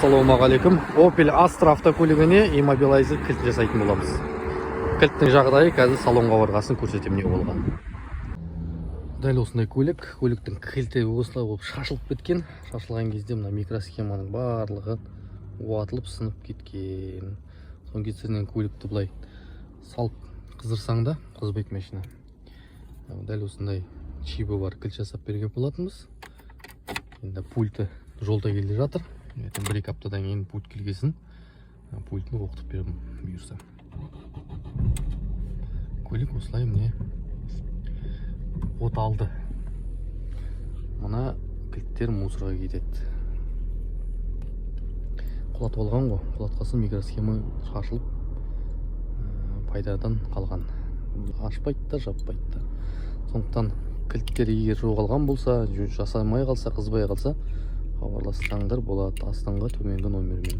Ассалаумағалейкум. Opel Astra автокөлігіне иммобилайзер кілт жасайтын боламыз. Кілттің жағдайы қазір салонға барғасын көрсетем не болған. Дәл осындай көлік. Көліктің кілті осылай болып шашылып кеткен. Шашылған кезде мына микросхеманың барлығы уатылып сынып кеткен. Соң кесірінен көлікті былай салып қыздырсаң да қызбайды машина. Дәл осындай чибі бар кілт жасап берген болатынбыз. Енді пульті жолда келе жатыр. Бір-екі аптадан кейін пульт келгесін пультін оқытып беремін бұйырса. Көлік осылай міне от алды. Мына кілттер мусорға кетеді. Құлатып алған ғой. Құлатқасын микросхема шашылып пайдадан қалған. Ашпайды да, жаппайды да. Сондықтан кілттер егер жоғалған болса, жасамай қалса, қызбай қалса, хабарлассаңдар болады астыңғы төменгі номермен.